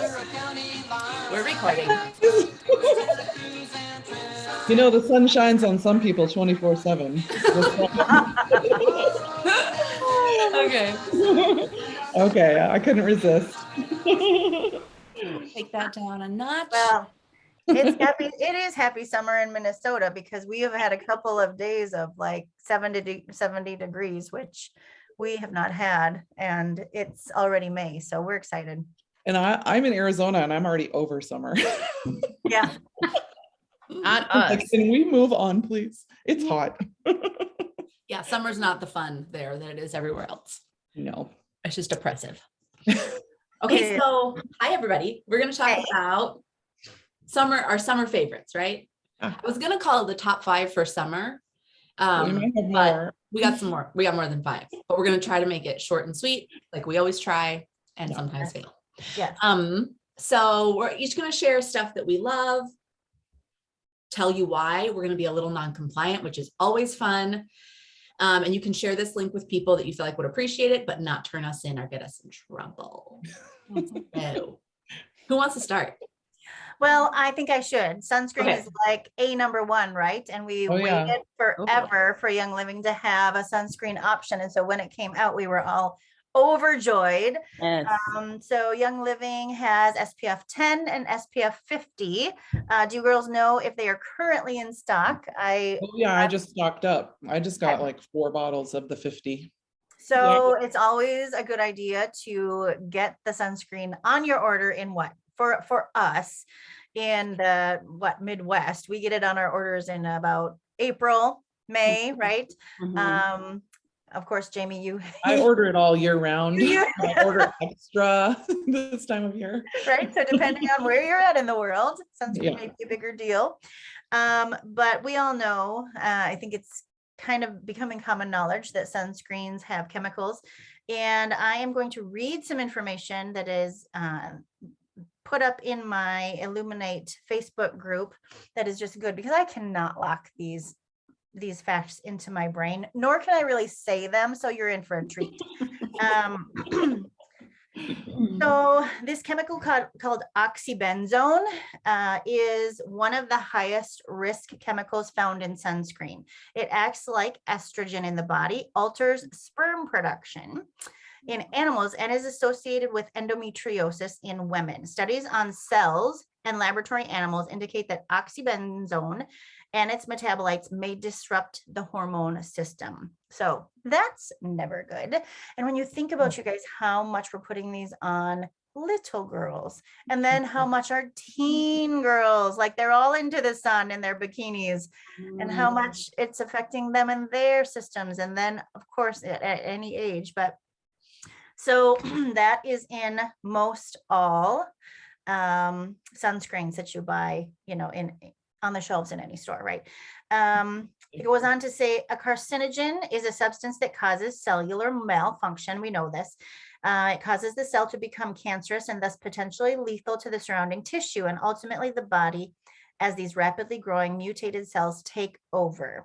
We're recording. You know, the sun shines on some people 24/7. Okay. Okay, I couldn't resist. Take that down a notch. Well, it is happy summer in Minnesota because we have had a couple of days of like 70 degrees, which we have not had, and it's already May, so we're excited. And I'm in Arizona and I'm already over summer. Yeah. Not us. Like, can we move on, please? It's hot. Yeah, summer's not the fun there that it is everywhere else. No. It's just oppressive. Okay, so hi everybody. We're going to talk about our summer favorites, right? I was going to call it the top 5 for summer. We might have more. We got some more. We got more than 5, but we're going to try to make it short and sweet, like we always try, and sometimes fail. Yeah. So we're each going to share stuff that we love, tell you why. We're going to be a little non-compliant, which is always fun. And you can share this link with people that you feel like would appreciate it, but not turn us in or get us in trouble. So, who wants to start? Well, I think I should. Sunscreen is like number 1, right? And we waited forever for Young Living to have a sunscreen option. And so when it came out, we were all overjoyed. Yes. So Young Living has SPF 10 and SPF 50. Do you girls know if they are currently in stock? I just stocked up. I just got like 4 bottles of the 50. So it's always a good idea to get the sunscreen on your order in for us in the Midwest. We get it on our orders in about April, May, right? Mm-hmm. Of course, Jamie, I order it all year round. I order extra this time of year. Right. So depending on where you're at in the world, sunscreen may be a bigger deal. But we all know, I think it's kind of becoming common knowledge that sunscreens have chemicals. And I am going to read some information that is put up in my Illuminate Facebook group that is just good because I cannot lock these facts into my brain, nor can I really say them. So you're in for a treat. So this chemical called oxybenzone is one of the highest risk chemicals found in sunscreen. It acts like estrogen in the body, alters sperm production in animals, and is associated with endometriosis in women. Studies on cells and laboratory animals indicate that oxybenzone and its metabolites may disrupt the hormone system. So that's never good. And when you think about, you guys, how much we're putting these on little girls, and then how much our teen girls, like they're all into the sun in their bikinis, and how much it's affecting them and their systems. And then of course at any age, but so that is in most all sunscreens that you buy, on the shelves in any store, right? It goes on to say a carcinogen is a substance that causes cellular malfunction. We know this. It causes the cell to become cancerous and thus potentially lethal to the surrounding tissue and ultimately the body as these rapidly growing mutated cells take over.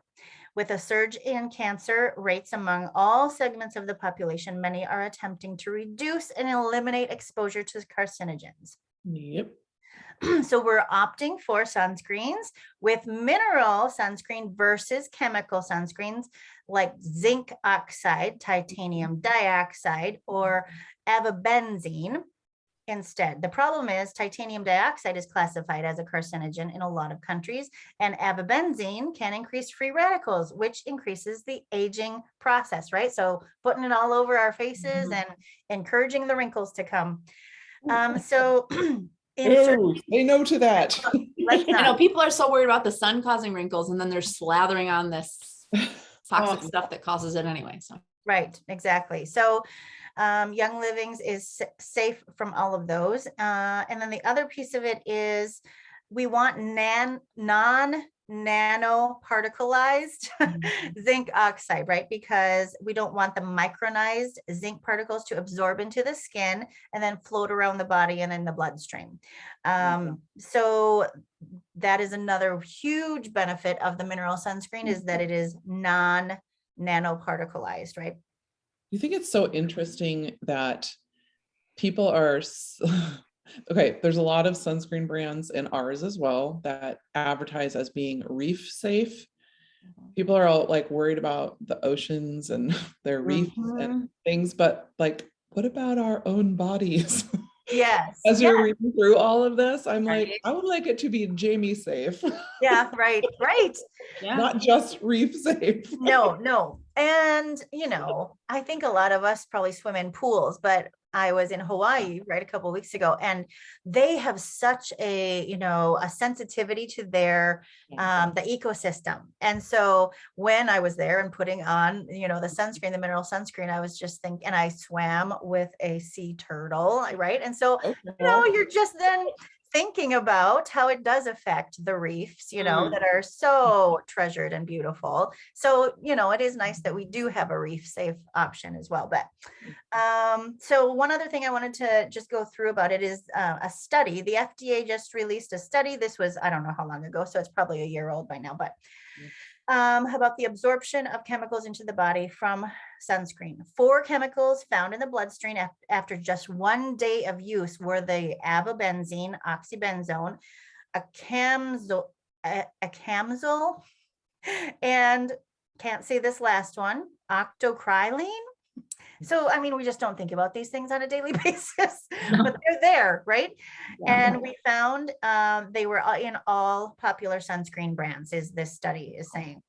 With a surge in cancer rates among all segments of the population, many are attempting to reduce and eliminate exposure to carcinogens. Yep. So we're opting for sunscreens with mineral sunscreen versus chemical sunscreens like zinc oxide, titanium dioxide, or avobenzene instead. The problem is titanium dioxide is classified as a carcinogen in a lot of countries, and avobenzene can increase free radicals, which increases the aging process, right? So putting it all over our faces and encouraging the wrinkles to come. They know to that. I know people are so worried about the sun causing wrinkles, and then they're slathering on this toxic stuff that causes it anyway. So right, exactly. So Young Living's is safe from all of those. And then the other piece of it is we want non-nanoparticleized zinc oxide, right? Because we don't want the micronized zinc particles to absorb into the skin and then float around the body and in the bloodstream. So that is another huge benefit of the mineral sunscreen is that it is non-nanoparticleized, right? You think it's so interesting that people are Okay, there's a lot of sunscreen brands and ours as well that advertise as being reef safe. People are all like worried about the oceans and their reefs and Mhm. things, but like, what about our own bodies? Yes. As Yeah. you're reading through all of this, I'm like, Right. I would like it to be Jamie safe, Yeah. Right. Right. Yeah. not just reef safe. No, no. And, I think a lot of us probably swim in pools, but I was in Hawaii, right, a couple of weeks ago, and they have such a sensitivity to the ecosystem. And so when I was there and putting on, the sunscreen, the mineral sunscreen, I was just thinking, and I swam with a sea turtle, right? And so, Okay. you're just then thinking about how it does affect the reefs, Mm. that are so treasured and beautiful. So, it is nice that we do have a reef safe option as well. But so one other thing I wanted to just go through about it is a study. The FDA just released a study. This was, I don't know how long ago, so it's probably a year old by now, but about the absorption of chemicals into the body from sunscreen. 4 chemicals found in the bloodstream after just 1 day of use were the avobenzene, oxybenzone, acamzole, and can't say this last one, octocrylene. So, I mean, we just don't think about these things on a daily basis, but they're there, right? Yeah. And we found they were in all popular sunscreen brands, is this study is saying.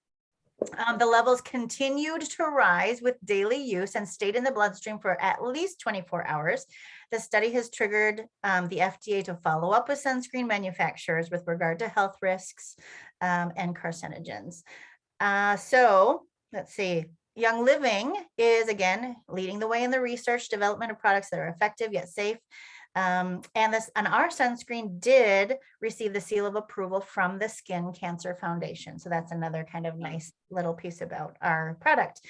The levels continued to rise with daily use and stayed in the bloodstream for at least 24 hours. The study has triggered the FDA to follow up with sunscreen manufacturers with regard to health risks and carcinogens. So let's see. Young Living is again leading the way in the research development of products that are effective yet safe. And our sunscreen did receive the seal of approval from the Skin Cancer Foundation. So that's another kind of nice little piece about our product.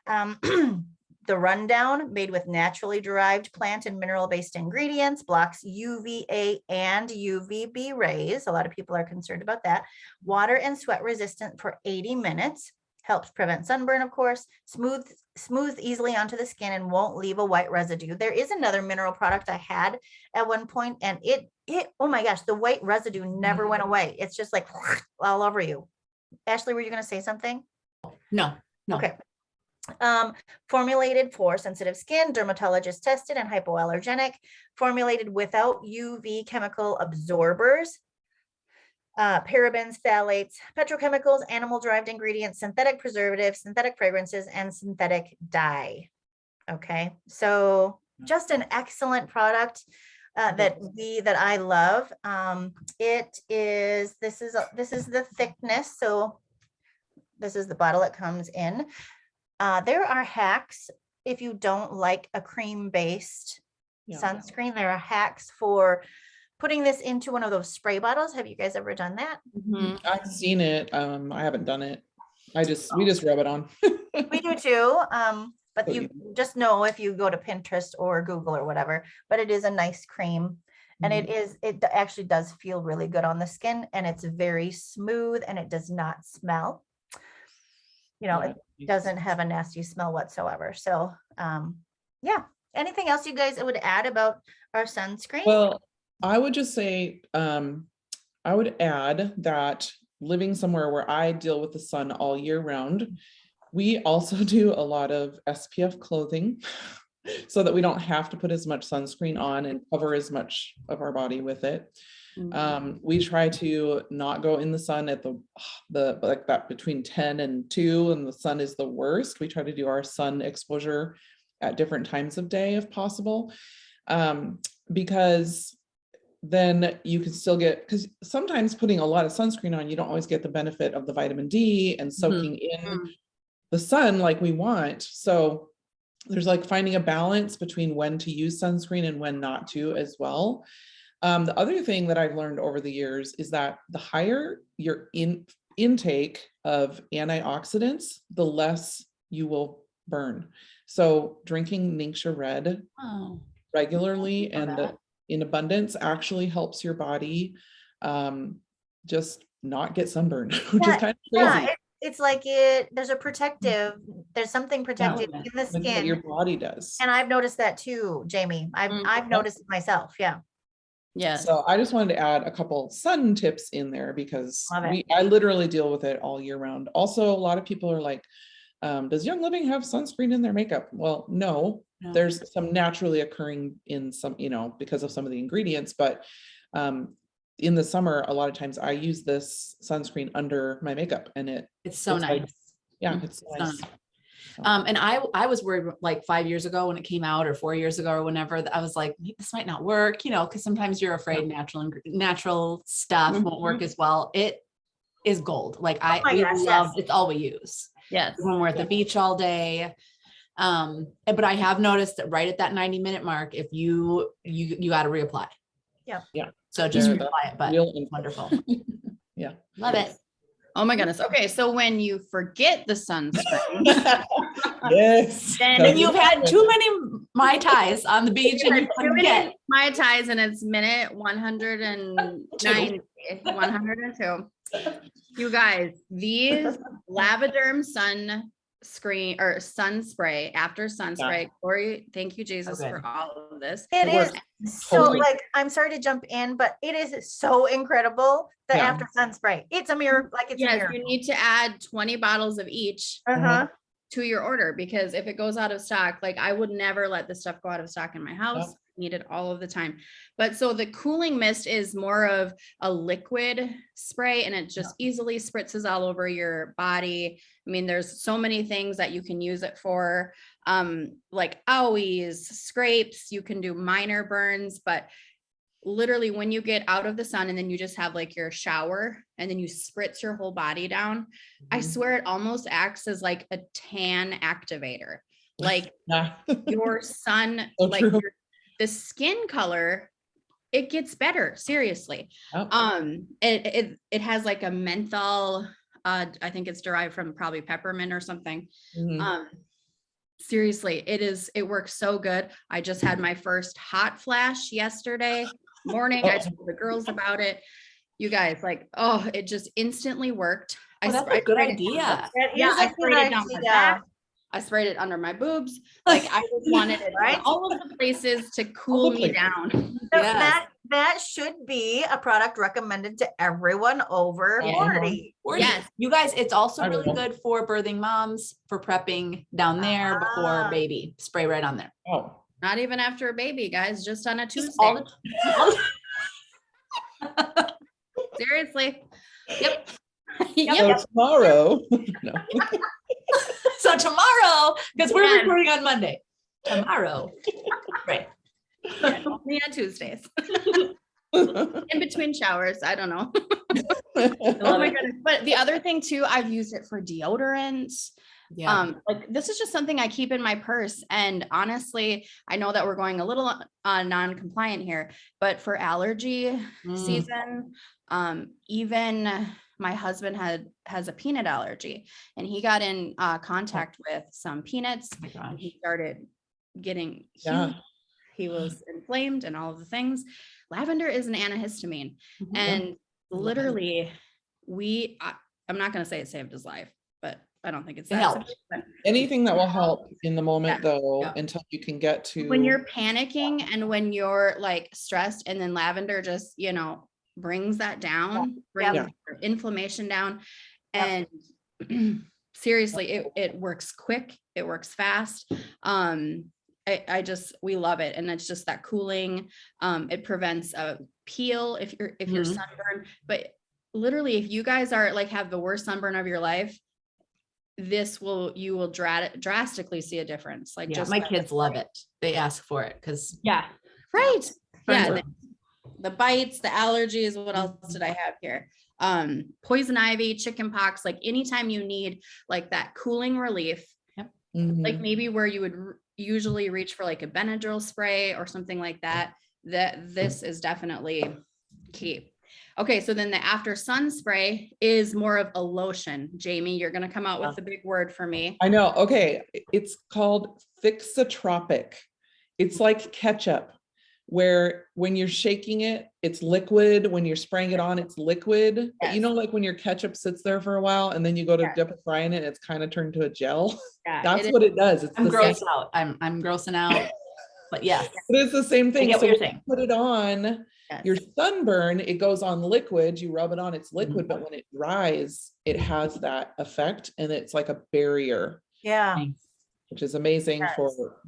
The rundown, made with naturally derived plant and mineral-based ingredients, blocks UVA and UVB rays. A lot of people are concerned about that. Water and sweat resistant for 80 minutes. Helps prevent sunburn, of course, smooth easily onto the skin and won't leave a white residue. There is another mineral product I had at one point, and it oh my gosh, the white residue never went away. It's just like all over you. Ashley, were you going to say something? No. Okay. Formulated for sensitive skin, dermatologist tested and hypoallergenic, formulated without UV chemical absorbers. Parabens, phthalates, petrochemicals, animal-derived ingredients, synthetic preservatives, synthetic fragrances, and synthetic dye. Okay, so just an excellent product that I love. This is the thickness. So this is the bottle it comes in. There are hacks if you don't like a cream-based sunscreen. There are hacks for putting this into one of those spray bottles. Have you guys ever done that? Mhm. I've seen it. I haven't done it. We just rub it on. We do too. But So you just know if you go to Pinterest or Google or whatever, but it is a nice cream. And it actually does feel really good on the skin, and it's very smooth and it does not smell. It doesn't have a nasty smell whatsoever. So yeah. Anything else you guys would add about our sunscreen? Well, I would just say, I would add that living somewhere where I deal with the sun all year round, we also do a lot of SPF clothing so that we don't have to put as much sunscreen on and cover as much of our body with it. We try to not go in the sun at the like that between 10 and 2, and the sun is the worst. We try to do our sun exposure at different times of day if possible, because then you can still get, because sometimes putting a lot of sunscreen on, you don't always get the benefit of the vitamin D and soaking in the sun like we want. So there's like finding a balance between when to use sunscreen and when not to as well. The other thing that I've learned over the years is that the higher your intake of antioxidants, the less you will burn. So drinking Ningxia Red regularly and in abundance actually helps your body just not get sunburned, which is kind of crazy. It's like there's something protected in the skin. What your body does. And I've noticed that too, Jamie. I've noticed it myself. Yeah. Yes. So I just wanted to add a couple sun tips in there because Love it. I literally deal with it all year round. Also, a lot of people are like, does Young Living have sunscreen in their makeup? Well, no, No. there's some naturally occurring in some, because of some of the ingredients, but in the summer, a lot of times I use this sunscreen under my makeup and It's so it's nice. like, yeah, Mhm. it's So nice. nice. And I was worried like 5 years ago when it came out, or 4 years ago or whenever, that I was like, this might not work, because sometimes you're afraid natural stuff won't work as well. It is gold. Like my we gosh, love, yes. it's all we use Yes. when we're at the beach all day. But I have noticed that right at that 90-minute mark, if you got to reapply. Yeah. Yeah. So just They're reapply it, but real wonderful. Yeah. Love it. Oh my goodness. Okay. So when you forget the sunscreen, Yes. Then Then you've had too many Mai Tais on the beach and you too many forget. Mai Tais and it's minute 190, 102. You guys, these Lavaderm sun spray after sun spray. Corey, thank you, Jesus, Okay. for all of this. It works is so totally. like, I'm sorry to jump in, but it is so incredible. The Yeah. after sun spray. It's a miracle. Like it's a Yes, miracle. you need to add 20 bottles of each Uh-huh. to your order, because if it goes out of stock, like I would never let this stuff go out of stock in my house. Need it all of the time. But so the cooling mist is more of a liquid spray and it just easily spritzes all over your body. I mean, there's so many things that you can use it for, like owies, scrapes, you can do minor burns, but literally when you get out of the sun and then you just have like your shower and then you spritz your whole body down, I swear it almost acts as like a tan activator. Like your sun, So like true. the skin color, it gets better, seriously. Oh. It has like a menthol, I think it's derived from probably peppermint or something. Mhm. Seriously, it works so good. I just had my first hot flash yesterday morning. I told the girls about it. You guys, like, oh, it just instantly worked. Oh, that's a good sprayed it idea. down- That Yeah, is I a good sprayed it down my idea. back. I sprayed it under my boobs. Like I just wanted it Right? in all of the places to cool me places. down. So Yes. that should be a product recommended to everyone over Yeah. 40. Yes. You guys, it's also I really will. good for birthing moms, for prepping down there before Ah. baby. Spray right on there. Oh. Not even after a baby, guys, just on a Tuesday. All the Seriously. Yep. Yep. So tomorrow. No. So tomorrow, because we're Yes. recording on Monday. Tomorrow. Right. Only on Tuesdays. In between showers. I don't know. Oh my goodness. But the other thing too, I've used it for deodorant. Yeah. Like this is just something I keep in my purse. And honestly, I know that we're going a little non-compliant here, but for allergy season, even my husband has a peanut allergy and he got in contact with some peanuts. Oh my And gosh. he started getting Yeah. huge. He was inflamed and all of the things. Lavender is an antihistamine. Mhm. And literally I'm not going to say it saved his life, but I don't think it's It that helped. simple, but Anything that will help in the moment though, Yeah. until you can get to. when you're panicking and when you're like stressed, and then lavender just, brings that down, brings Yeah. your inflammation down. Yep. And seriously, it works quick, it works fast. We love it. And it's just that cooling. It prevents a peel if you're Mhm. sunburned. But literally, if you guys are like have the worst sunburn of your life, you will drastically see a difference. Like Yeah, just my kids love it. They ask for it because yeah, right. Friends Yeah, are- the bites, the allergies. What else did I have here? Poison ivy, chicken pox. Like anytime you need like that cooling relief, Mhm. like maybe where you would usually reach for like a Benadryl spray or something like that, this is definitely key. Okay, so then the after sun spray is more of a lotion. Jamie, you're gonna come out with the big word for me. I know. Okay. It's called Fixotropic. It's like ketchup, where when you're shaking it, it's liquid. When you're spraying it on, it's liquid. But you Yes. know, like when your ketchup sits there for a while and then you go to Yes. dip a fry in it, it's kind of turned to a gel. Yeah, That's it what it does. It's I'm the same. grossed out. I'm grossing out. But yes, It is the same I thing. get what So you're when you saying. put it on, Your Yes. sunburn, it goes on liquid, you rub it on, it's liquid, but when it dries, it has that effect and it's like a barrier, Yeah. which is amazing Yes. for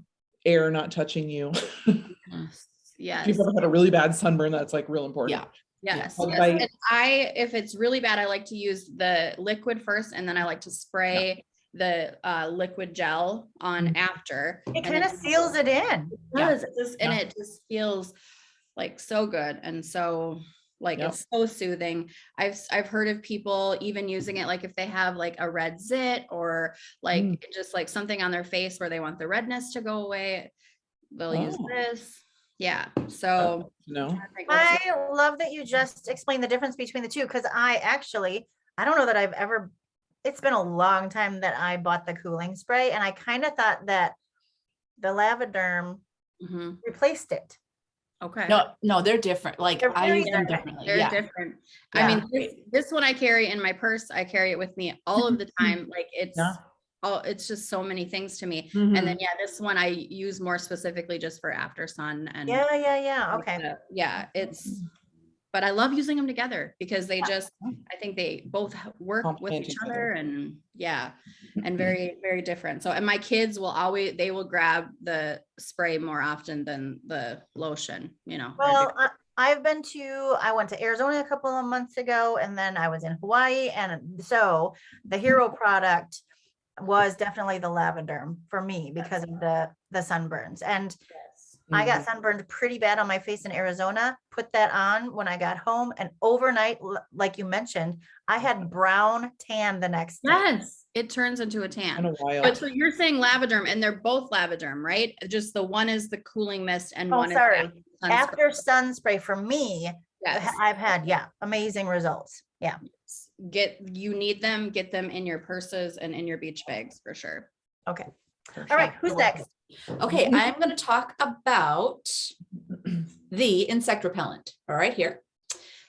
air not touching you. Yes. Yes. If you've ever had a really bad sunburn, that's like real important. Yeah. Yes. Bug Yes. bite. And if it's really bad, I like to use the liquid first, and then I like to spray the liquid gel on after. It and kind of seals it in. It does. And it just feels like so good. And so like, Yep. it's so soothing. I've heard of people even using it, like if they have like a red zit or like just like something on their face where they want the redness to go away, they'll use Oh. this. Yeah. So No. I think what's- I love that you just explained the difference between the two, because I don't know that I've ever, it's been a long time that I bought the cooling spray, and I kind of thought that the Lavaderm Mhm. replaced it. Okay. No, they're different. Like They're I very use them different. differently. They're Yeah. different. Yeah. I mean, this one I carry in my purse. I carry it with me all of the time. Like Yeah. it's just so many things to me. Mhm. And then this one I use more specifically just for after sun and Yeah. Okay. but I love using them together because they just, I think they both work with Complement each each other and and very, very different. So, and my kids they will grab the spray more often than the lotion, Well, I went to Arizona a couple of months ago, and then I was in Hawaii. And so the hero product was definitely the Lavaderm for me because of the sunburns. And I got sunburned pretty bad on my face in Arizona, put that on when I got home, and overnight, like you mentioned, I had brown tan the next day. Yes, it turns into a Kind tan. of wild. But so you're saying Lavaderm, and they're both Lavaderm, right? Just the one is the cooling mist and Oh, one sorry. is the After sun spray for me, Yes. I've had, amazing results. Yeah. You need them, get them in your purses and in your beach bags for sure. Okay. For All right. sure. Who's next? Okay, I'm going to talk about the insect repellent. All right, here.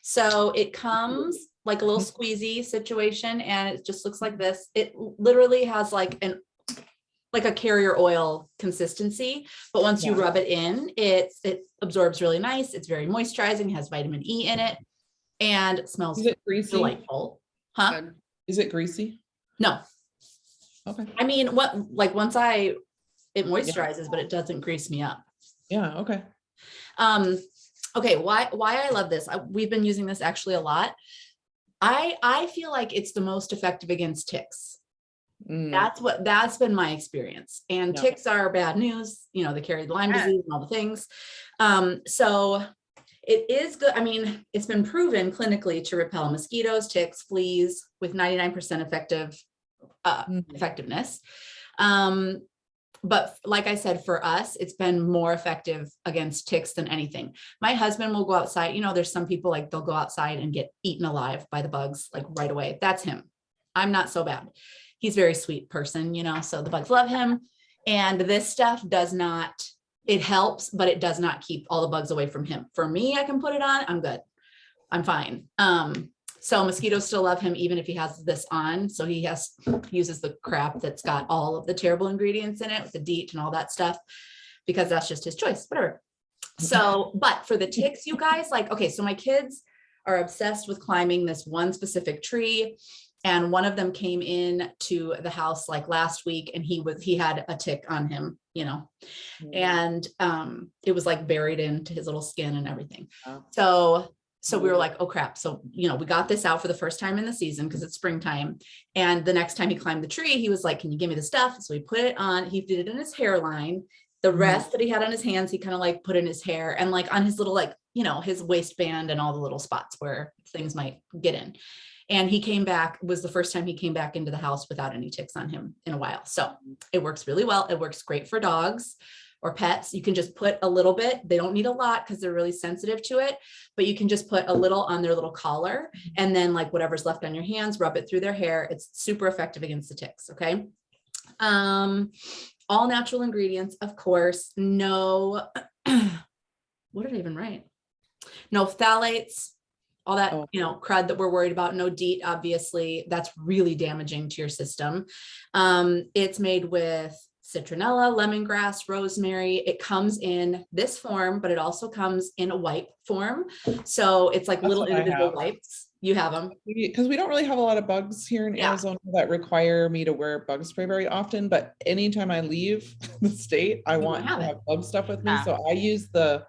So it comes like a little squeezy situation, and it just looks like this. It literally has like a carrier oil consistency, but once you rub it in, it absorbs really nice. It's very moisturizing, has vitamin E in it, and smells Is it greasy? delightful. Huh? Good. Is it greasy? No. Okay. I mean, it moisturizes, but it doesn't grease me up. Yeah. Okay. Okay, why I love this. We've been using this actually a lot. I feel like it's the most effective against ticks. That's been my experience. And Yeah. ticks are bad news. They carry Lyme disease and all the things. So it is good. I mean, it's been proven clinically to repel mosquitoes, ticks, fleas with 99% effectiveness. But like I said, for us, it's been more effective against ticks than anything. My husband will go outside. There's some people like they'll go outside and get eaten alive by the bugs like right away. That's him. I'm not so bad. He's a very sweet person, so the bugs love him. And this stuff it helps, but it does not keep all the bugs away from him. For me, I can put it on. I'm good. I'm fine. So mosquitoes still love him even if he has this on. So he uses the crap that's got all of the terrible ingredients in it with the DEET and all that stuff, because that's just his choice, whatever. So, but for the ticks, you guys, so my kids are obsessed with climbing this one specific tree. And one of them came in to the house like last week, and he had a tick on him, and it was like buried into his little skin and everything. So we were like, oh crap. So, we got this out for the first time in the season because it's springtime. And the next time he climbed the tree, he was like, can you give me the stuff? So he put it on, he did it in his hairline. The rest that he had on his hands, he kind of like put in his hair and like on his little, his waistband and all the little spots where things might get in. And he came back, was the first time he came back into the house without any ticks on him in a while. So it works really well. It works great for dogs or pets. You can just put a little bit. They don't need a lot because they're really sensitive to it, but you can just put a little on their little collar, and then like whatever's left on your hands, rub it through their hair. It's super effective against the ticks. Okay. All natural ingredients, of course. No, what did I even write? No phthalates, all that, crud that we're worried about. No DEET, obviously. That's really damaging to your system. It's made with citronella, lemongrass, rosemary. It comes in this form, but it also comes in a wipe form. So it's like That's little what I individual have. wipes. You have them. Because we don't really have a lot of bugs here in Yeah. Arizona that require me to wear bug spray very often, but anytime I leave the state, I You want have to it. have bug stuff with me. Yeah. So I use the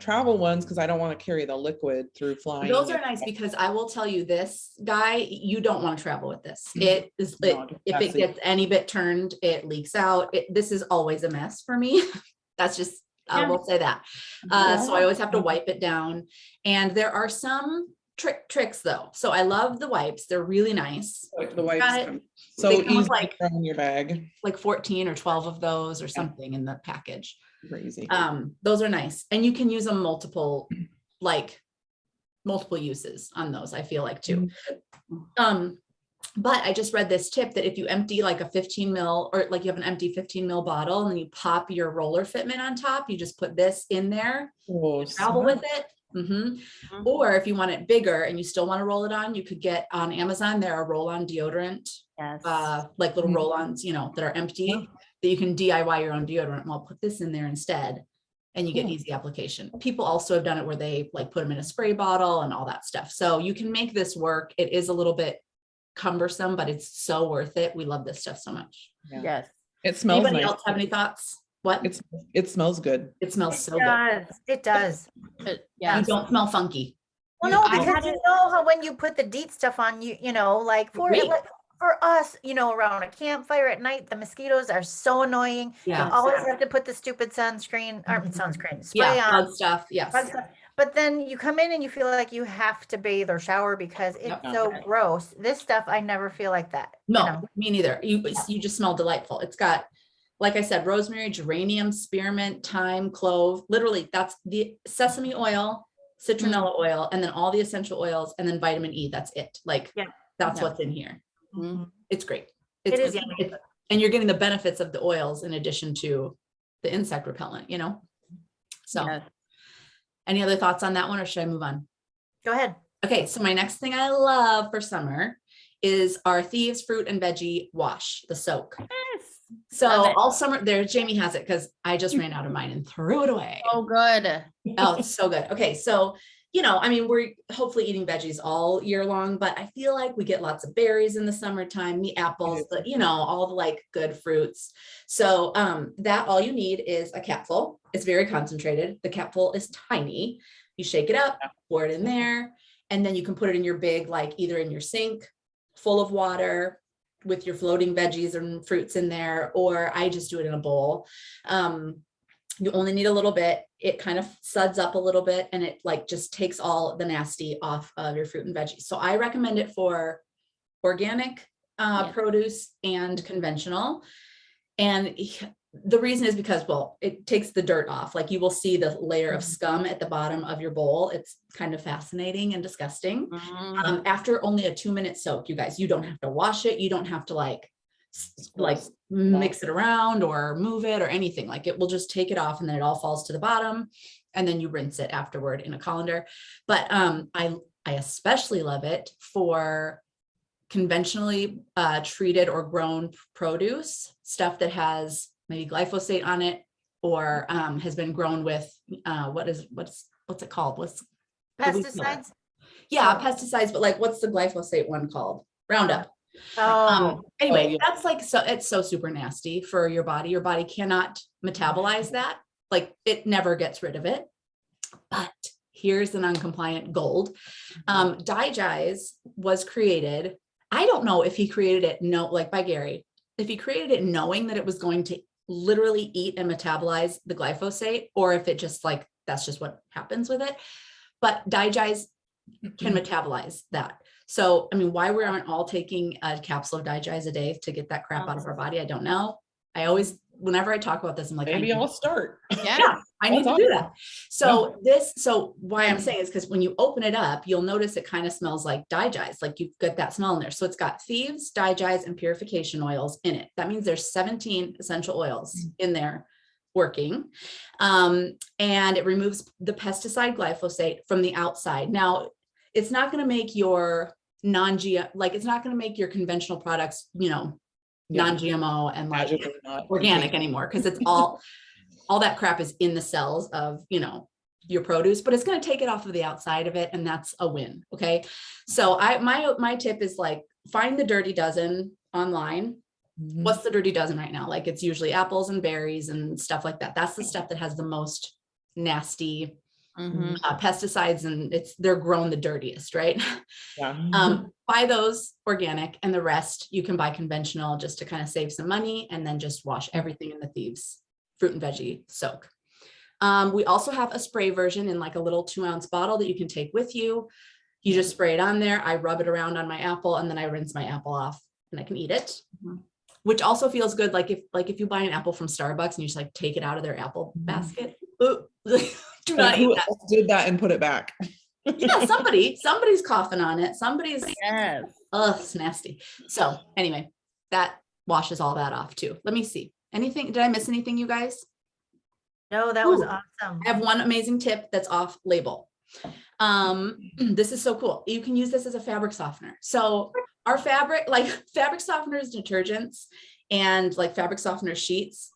travel ones because I don't want to carry the liquid through flying. Those are nice because I will tell you this guy, you don't want to travel with this. It is, No, if it messy. gets any bit turned, it leaks out. This is always a mess for me. That's just, I Yeah. will say that. So I always have to wipe it down. And there are some tricks though. So I love the wipes. They're really nice. Like the wipes Got it. come They so come with easy to like- throw in your bag. Like 14 or 12 of those or something in the package. Crazy. Those are nice. And you can use them multiple uses on those, I feel like too. But I just read this tip that if you empty like a 15 mil or like you have an empty 15 mil bottle and then you pop your roller fitment on top, you just put this in there, Oh, travel smart. with it. Or if you want it bigger and you still want to roll it on, you could get on Amazon, there are roll-on deodorant, Yes. like little Mhm. roll-ons, that are empty, Yeah. that you can DIY your own deodorant. Well, put this in there instead and you get Cool. easy application. People also have done it where they like put them in a spray bottle and all that stuff. So you can make this work. It is a little bit cumbersome, but it's so worth it. We love this stuff so much. Yeah. Yes. It smells Anybody nice. else have any thoughts? What? It smells good. It smells so It good. does. It does. You Yes. don't smell funky. Well, You- no, I because had you know how when you put the DEET stuff on, like Great. for us, around a campfire at night, the mosquitoes are so annoying. Yeah. You always have to put the stupid sunscreen or sunscreen spray Yeah, on. bug stuff. Yes. bug stuff. But then you come in and you feel like you have to bathe or shower because it's Yep. so gross. This stuff, I never feel like that. No, me neither. You just smell delightful. It's got, like I said, rosemary, geranium, spearmint, thyme, clove. Literally, that's the sesame oil, citronella oil, and then all the essential oils, and then vitamin E. That's it. Like, Yeah. that's Yeah. what's in here. Mhm. It's great. It is it's- yummy. and you're getting the benefits of the oils in addition to the insect repellent, So Yes. any other thoughts on that one, or should I move on? Go ahead. Okay, so my next thing I love for summer is our Thieves fruit and veggie wash, the soak. So Love it. all summer there, Jamie has it because I just ran out of mine and threw it away. Oh, good. Oh, it's so good. Okay, so we're hopefully eating veggies all year long, but I feel like we get lots of berries in the summertime, the apples, all the like good fruits. So that all you need is a capful. It's very concentrated. The capful is tiny. You shake it up, pour it in there, and then you can put it in your big, like either in your sink full of water with your floating veggies and fruits in there, or I just do it in a bowl. You only need a little bit. It kind of suds up a little bit and it like just takes all the nasty off of your fruit and veggies. So I recommend it for organic produce and conventional. And the reason is because, well, it takes the dirt off. Like you will see the layer of scum at the bottom of your bowl. It's kind of fascinating and disgusting. After only a 2-minute soak, you guys, you don't have to wash it. You don't have to like mix it around or move it or anything. Like it will just take it off and then it all falls to the bottom and then you rinse it afterward in a colander. But I especially love it for conventionally treated or grown produce, stuff that has maybe glyphosate on it or has been grown with what's it called? Pesticides. Yeah, pesticides, but like what's the glyphosate one called? Roundup. Anyway, yeah. that's like, so it's so super nasty for your body. Your body cannot metabolize that. Like it never gets rid of it. But here's the non-compliant gold. Digest was created. I don't know if he created it, by Gary, if he created it knowing that it was going to literally eat and metabolize the glyphosate, or if it just like, that's just what happens with it. But Digest can metabolize that. So, I mean, why we aren't all taking a capsule of Digest a day to get that crap out of our body, I don't know. I always, whenever I talk about this, I'm like, Maybe I'll start. yeah, I need to That's do that. So why I'm saying is because when you open it up, you'll notice it kind of smells like Digest, like you've got that smell in there. So it's got Thieves, Digest, and purification oils in it. That means there's 17 essential oils in there working. And it removes the pesticide glyphosate from the outside. Now, it's not going to make your it's not going to make your conventional products, Yeah. non-GMO and like Magically not organic contained. anymore, because it's all that crap is in the cells of, you know, your produce, but it's going to take it off of the outside of it, and that's a win. Okay, so my tip is like, find the dirty dozen online. Mhm. What's the dirty dozen right now? Like, it's usually apples and berries and stuff like that. That's the stuff that has the most nasty Mhm. pesticides, and they're grown the dirtiest, right? Yeah. Buy those organic, and the rest you can buy conventional, just to kind of save some money, and then just wash everything in the Thieves fruit and veggie soak. We also have a spray version in like a little 2-ounce bottle that you can take with you. You just spray it on there. I rub it around on my apple, and then I rinse my apple off, and I can eat it. Mhm. Which also feels good. Like if you buy an apple from Starbucks and you just like take it out of their apple basket. Ooh, do not Like, eat who that. else did that and put it back? Yeah, somebody's coughing on it. Somebody's, Yes. ugh, it's nasty. So anyway, that washes all that off too. Let me see. Anything, did I miss anything, you guys? No, that was Ooh. awesome. I have one amazing tip that's off label. This is so cool. You can use this as a fabric softener. So our fabric softeners, detergents, and like fabric softener sheets,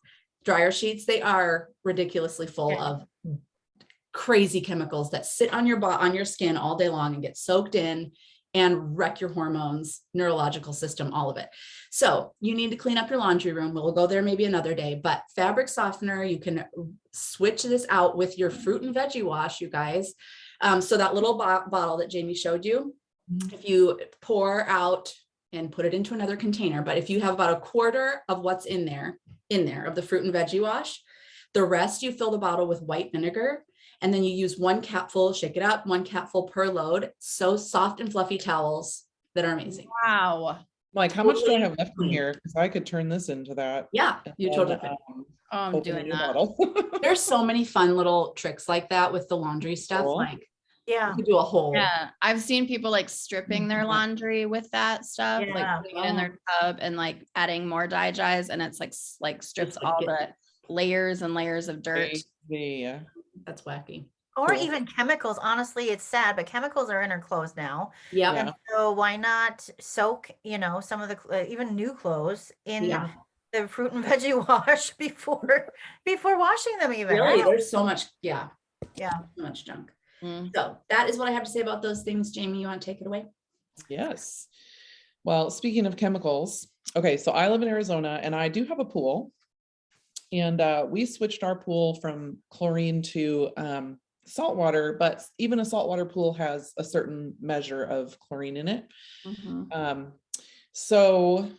dryer sheets, they are ridiculously full Yeah. of crazy chemicals that sit on your skin all day long and get soaked in and wreck your hormones, neurological system, all of it. So you need to clean up your laundry room. We'll go there maybe another day, but fabric softener, you can switch this out with your fruit and veggie wash, you guys. So that little bottle that Jamie showed you, if you pour out and put it into another container, but if you have about a quarter of what's in there of the fruit and veggie wash, the rest you fill the bottle with white vinegar, and then you use 1 capful, shake it up, 1 capful per load. So soft and fluffy towels that are amazing. Wow. Like, how much do I Totally have left in clean. here? Because I could turn this into that. Yeah, and you then, totally could. Oh, I'm open a doing new that. bottle. There's so many fun little tricks like that with the laundry stuff. Cool. Like Yeah. you could do a whole. Yeah, I've seen people like stripping their laundry with that stuff, Yeah. like putting it in their tub and like adding more dyes, and it's like strips Just like all the layers and layers of dirt. Yeah. That's wacky. Or Cool. even chemicals. Honestly, it's sad, but chemicals are in our clothes now. Yep. Yeah. And so why not soak, some of the even new clothes in Yeah. the fruit and veggie wash before washing them even. Really, there's so much. Yeah. Yeah. So much junk. Mm. So that is what I have to say about those things. Jamie, you want to take it away? Yes. Well, speaking of chemicals, okay, so I live in Arizona and I do have a pool. And we switched our pool from chlorine to saltwater, but even a saltwater pool has a certain measure of chlorine in it. Mhm. So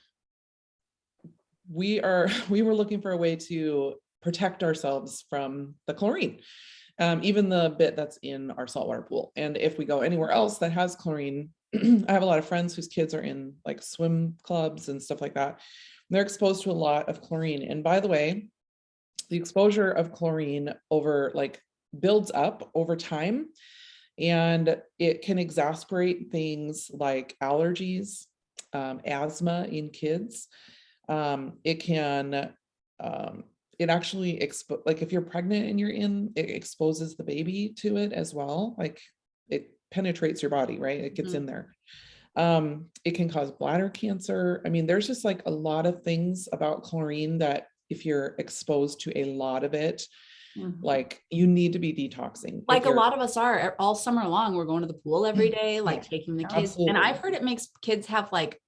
we were looking for a way to protect ourselves from the chlorine, even the bit that's in our saltwater pool. And if we go anywhere else that has chlorine, I have a lot of friends whose kids are in like swim clubs and stuff like that. They're exposed to a lot of chlorine. And by the way, the exposure of chlorine builds up over time, and it can exacerbate things like allergies, asthma in kids. It can, it actually like if you're pregnant and it exposes the baby to it as well. Like it penetrates your body, right? It gets in there. It can cause bladder cancer. I mean, there's just like a lot of things about chlorine that if you're exposed to a lot of it, like you need to be detoxing. Like a lot of us are all summer long. We're going to the pool every day, like taking the kids. Absolutely. And I've heard it makes kids have like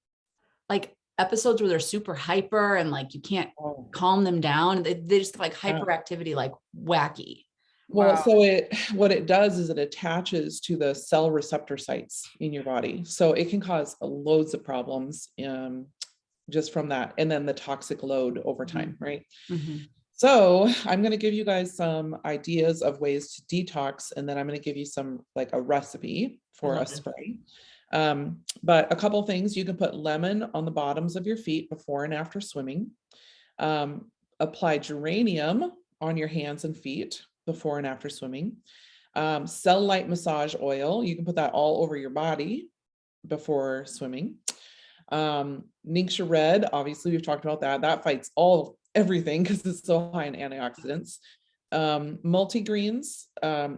episodes where they're super hyper and like you can't calm them down. They just like hyperactivity, like wacky. Well, Wow. so what it does is it attaches to the cell receptor sites in your body. So it can cause loads of problems just from that. And then the toxic load over time, right? So I'm going to give you guys some ideas of ways to detox, and then I'm going to give you a recipe for a spray. But a couple things: you can put lemon on the bottoms of your feet before and after swimming. Apply geranium on your hands and feet before and after swimming. Cellulite massage oil, you can put that all over your body before swimming. Ningxia red, obviously we've talked about that. That fights everything because it's so high in antioxidants. Multigreens,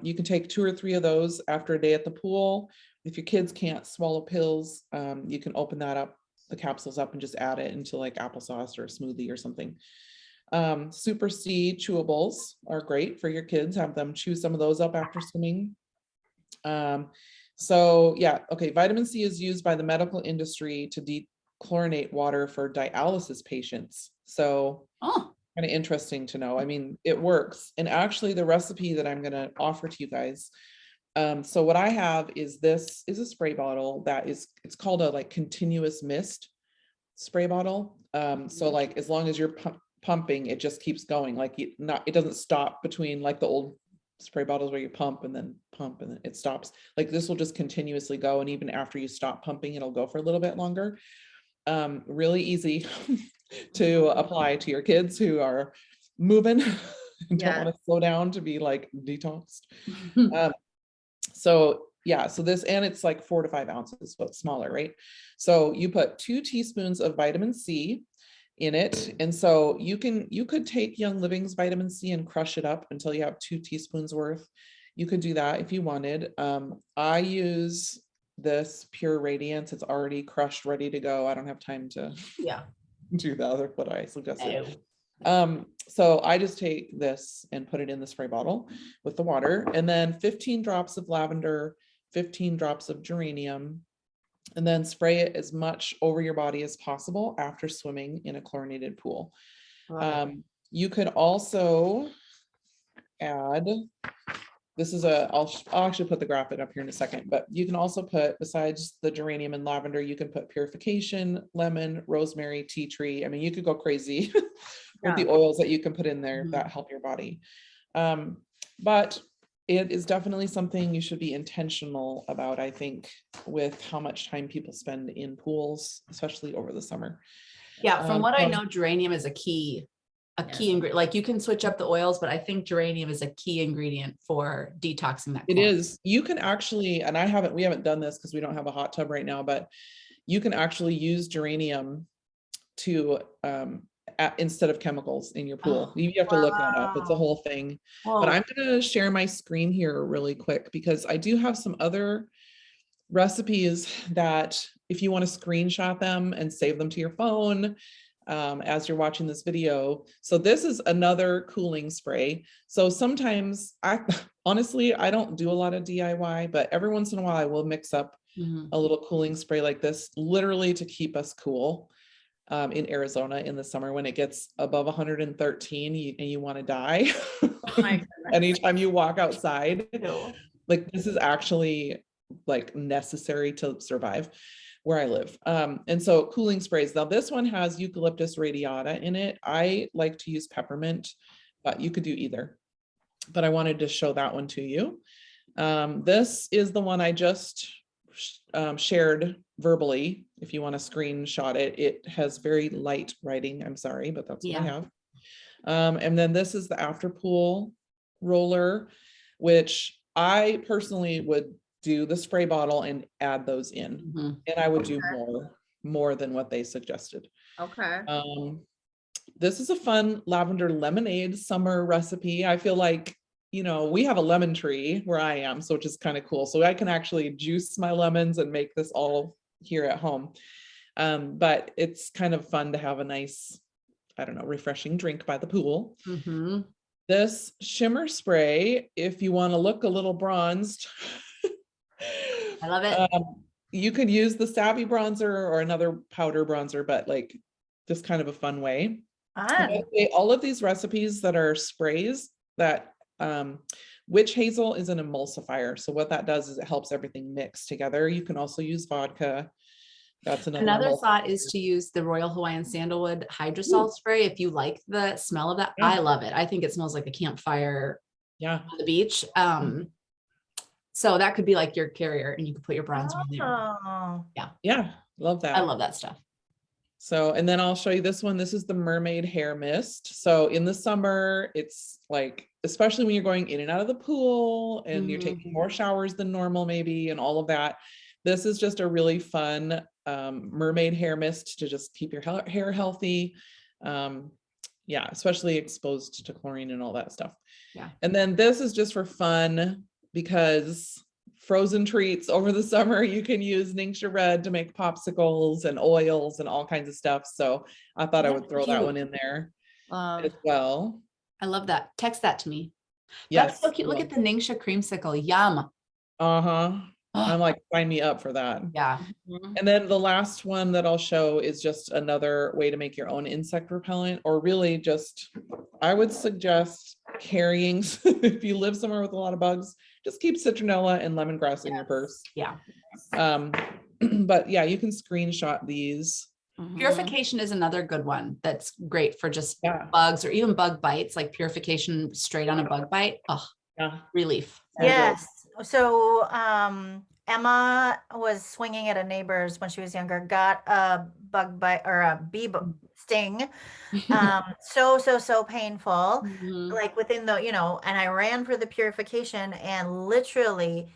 you can take 2 or 3 of those after a day at the pool. If your kids can't swallow pills, you can open that up the capsules up and just add it into like applesauce or a smoothie or something. Super C chewables are great for your kids. Have them chew some of those up after swimming. So yeah, okay. Vitamin C is used by the medical industry to dechlorinate water for dialysis patients. So Oh, kind of interesting to know. I mean, it works. And actually the recipe that I'm going to offer to you guys. So what I have is this is a spray bottle that is, it's called a like continuous mist spray bottle. So like, as long as you're pumping, it just keeps going. Like it doesn't stop between like the old spray bottles where you pump and then it stops. Like this will just continuously go. And even after you stop pumping, it'll go for a little bit longer. Really easy to apply to your kids who are moving and don't want to slow down to be like detoxed. So yeah, so this, and it's like 4 to 5 ounces, but smaller, right? So you put 2 teaspoons of vitamin C in it. And so you could take Young Living's vitamin C and crush it up until you have 2 teaspoons worth. You could do that if you wanted. I use this Pure Radiance. It's already crushed, ready to go. I don't have time to do the other what I suggested. So I just take this and put it in the spray bottle with the water, and then 15 drops of lavender, 15 drops of geranium, and then spray it as much over your body as possible after swimming in a chlorinated pool. You could also add, this is I'll actually put the graphic up here in a second, but you can also put, besides the geranium and lavender, you can put purification, lemon, rosemary, tea tree. I mean, you could go crazy with the oils that you can put in there that help your body. But it is definitely something you should be intentional about, I think, with how much time people spend in pools, especially over the summer. Yeah, from what I know, geranium is a key ingredient. Like you can switch up the oils, but I think geranium is a key ingredient for detoxing that. It is. You can actually, and we haven't done this because we don't have a hot tub right now, but you can actually use geranium to instead of chemicals in your pool. You have to look that up. It's a whole thing. But I'm going to share my screen here really quick because I do have some other recipes that if you want to screenshot them and save them to your phone as you're watching this video. So this is another cooling spray. So sometimes honestly, I don't do a lot of DIY, but every once in a while I will mix up a little cooling spray like this, literally to keep us cool. In Arizona in the summer when it gets above 113 and you want to die anytime you walk outside. Like this is actually like necessary to survive where I live. And so cooling sprays. Now this one has eucalyptus radiata in it. I like to use peppermint, but you could do either. But I wanted to show that one to you. This is the one I just shared verbally. If you want to screenshot it, it has very light writing. I'm sorry, but that's what I have. And then this is the after pool roller, which I personally would do the spray bottle and add those in. And I would do more than what they suggested. This is a fun lavender lemonade summer recipe. I feel like, you know, we have a lemon tree where I am, so which is kind of cool. So I can actually juice my lemons and make this all here at home. But it's kind of fun to have a nice, I don't know, refreshing drink by the pool. This shimmer spray, if you want to look a little bronzed, I love it. You could use the Savvy bronzer or another powder bronzer, but like just kind of a fun way. All of these recipes that are sprays that witch hazel is an emulsifier. So what that does is it helps everything mix together. You can also use vodka. That's another thought is to use the Royal Hawaiian Sandalwood hydrosol spray. If you like the smell of that, I love it. I think it smells like a campfire on the beach. So that could be like your carrier and you could put your bronzer in there. Yeah. Love that. I love that stuff. So, and then I'll show you this one. This is the mermaid hair mist. So in the summer, it's like, especially when you're going in and out of the pool and you're taking more showers than normal, maybe, and all of that. This is just a really fun mermaid hair mist to just keep your hair healthy. Yeah, especially exposed to chlorine and all that stuff. And then this is just for fun because frozen treats over the summer. You can use Ningxia Red to make popsicles and oils and all kinds of stuff. So I thought I would throw that one in there as well. I love that. Text that to me. Yes. That's so cute. Look at the Ningxia creamsicle. Yum. Uh-huh. Oh, I'm like, sign me up for that. yeah. And then the last one that I'll show is just another way to make your own insect repellent, or really just, I would suggest carrying, if you live somewhere with a lot of bugs, just keep citronella and lemongrass in your purse. Yeah. But yeah, you can screenshot these. Purification is another good one. That's great for just Yeah. bugs or even bug bites, like purification straight on a bug bite. Oh, Yeah. relief. Yes. So Emma was swinging at a neighbor's when she was younger, got a bug bite or a bee sting. So painful. Mhm. Like within the, and I ran for the purification, and literally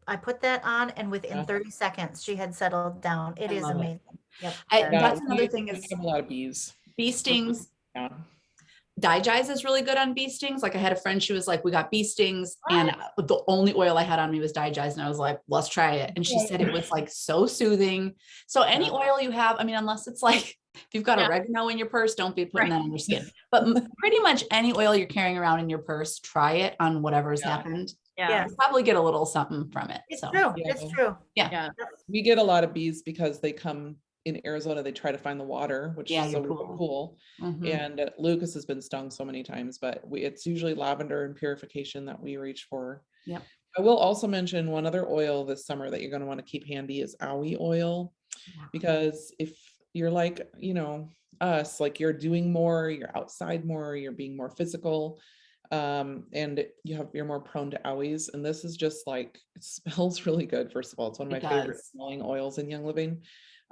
I put that on, and within 30 seconds she had settled down. It I is love it. amazing. Yep. Yeah, that's another we thing is have a lot of bees. bee stings. Yeah. Digize is really good on bee stings. Like I had a friend, she was like, we got bee stings and the only oil I had on me was Digize. And I was like, let's try it. And she said it was like so soothing. So any oil you have, I mean, unless it's like, if you've got oregano in your purse, don't be putting that on your skin. But pretty much any oil you're carrying around in your purse, try it on whatever's happened. Yeah. You'll probably get a little something from it. It's So true. Yeah. It's true. yeah. We get a lot of bees because they come in Arizona, they try to find the water, which is so really cool. Mhm. And Lucas has been stung so many times, but it's usually lavender and purification that we reach for. Yep. I will also mention one other oil this summer that you're going to want to keep handy is owie oil, because if you're like, us, like you're doing more, you're outside more, you're being more physical, and you're more prone to owies. And this is just like, it smells really good. First of all, it's one of my favorite smelling oils in Young Living.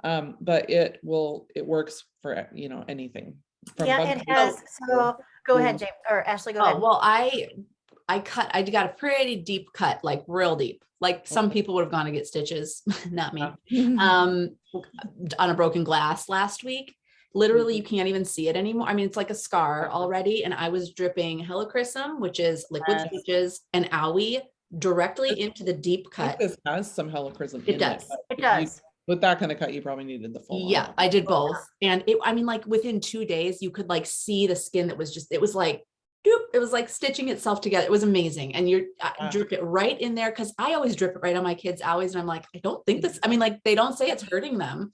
But it works for, anything. It has. So go ahead, James or Ashley, go ahead. Well, I got a pretty deep cut, like real deep. Like some people would have gone to get stitches, not me. On a broken glass last week. Literally, you can't even see it anymore. I mean, it's like a scar already. And I was dripping helichrysum, which is liquid stitches, and owie directly into the deep cut. This has some helichrysum. It does. It does. With that kind of cut, you probably needed the full. Yeah, I did both. And I mean, like within 2 days, you could like see the skin that was just, it was like, doop, it was like stitching itself together. It was amazing. And you drip it right in there. Cause I always drip it right on my kids' owies. And I'm like, I don't think this, I mean, like they don't say it's hurting them,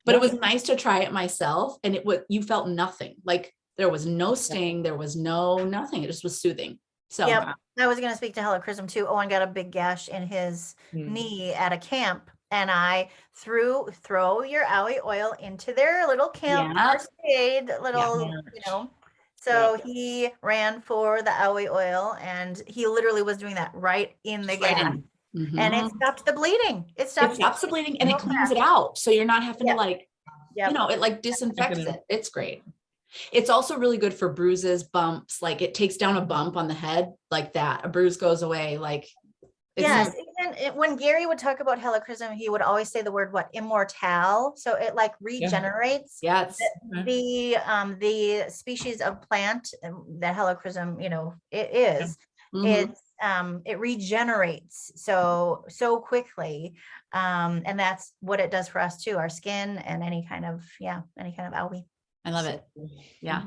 but it was nice to try it myself. And you felt nothing. Like there was no sting. There was nothing. It just was soothing. So I was going to speak to helichrysum too. Owen got a big gash in his knee at a camp. And I throw your owie oil into their little camp first aid, So he ran for the owie oil, and he literally was doing that right in the gash. And it stopped the bleeding. It stops the bleeding and it cleans it out. So you're not having to like, it like disinfects it. It's great. It's also really good for bruises, bumps. Like it takes down a bump on the head like that. A bruise goes away. Like yes, even when Gary would talk about helichrysum, he would always say the word immortal. So it like regenerates. Yes. The species of plant that helichrysum, it is. It regenerates so quickly. And that's what it does for us too, our skin and any kind of owie. I love it. Yeah.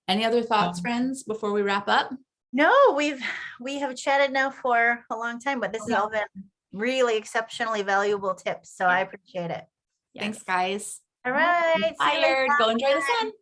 Any other thoughts, friends, before we wrap up? No, we have chatted now for a long time, but this has all been really exceptionally valuable tips. So I appreciate it. Thanks, guys. All right. Tired. Go enjoy the sun.